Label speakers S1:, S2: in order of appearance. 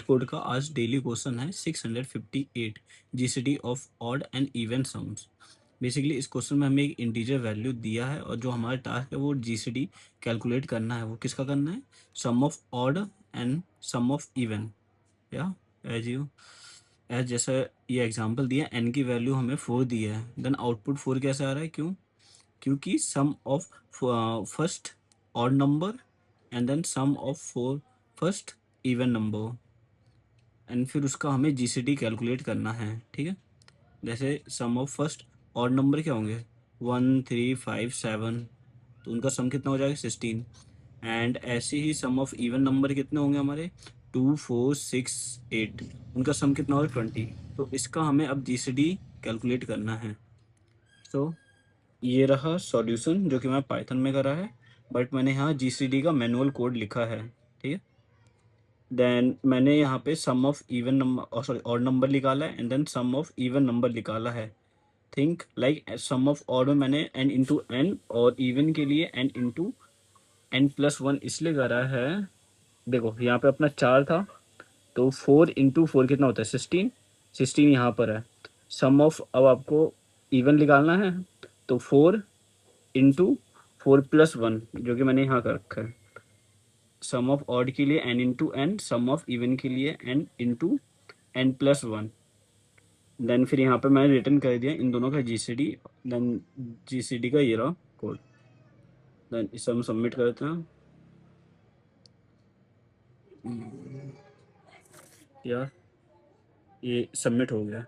S1: Code का आज daily question है 658 GCD of odd and even sums. Basically इस क्वेश्चन में हमें एक इंटीजर वैल्यू दिया है और जो हमारा टास्क है वो जीसीडी कैलकुलेट करना है। वो किसका करना है? Sum of odd and sum of even. या एज जैसा ये एग्जांपल दिया, एन की वैल्यू हमें 4 दी है, देन आउटपुट 4 कैसे आ रहा है? क्योंकि sum of first odd number and then sum of four first even number, and फिर उसका हमें जीसीडी कैलकुलेट करना है। ठीक है, जैसे सम ऑफ फर्स्ट ऑड नंबर क्या होंगे? 1 3 5 7, तो उनका सम कितना हो जाएगा? 16। एंड ऐसे ही सम ऑफ इवन नंबर कितने होंगे हमारे? 2 4 6 8, उनका सम कितना होगा? 20। तो इसका हमें अब जीसीडी कैलकुलेट करना है। तो ये रहा सॉल्यूशन जो कि मैं पाइथन में करा है, बट मैंने यहाँ जीसीडी का मैनुअल कोड लिखा है। ठीक है, देन मैंने यहाँ पे sum of even number, sorry, odd number निकाला है and then sum of even number निकाला है। Think like sum of odd में मैंने n इंटू एन और इवन के लिए n इंटू n+1 इसलिए करा है। देखो यहाँ पे अपना 4 था, तो 4 इंटू 4 कितना होता है? 16। 16 यहाँ पर है। सम ऑफ, अब आपको इवन निकालना है, तो 4 इंटू 4+1 जो कि मैंने यहाँ कर रखा है। सम ऑफ ऑड के लिए n into n, sum of even के लिए n इंटू n+1। देन फिर यहाँ पे मैंने रिटर्न कर दिया इन दोनों का जीसीडी, देन जीसीडी का ये रहा कोड। देन इसे हम सबमिट करते हैं। यार ये सबमिट हो गया।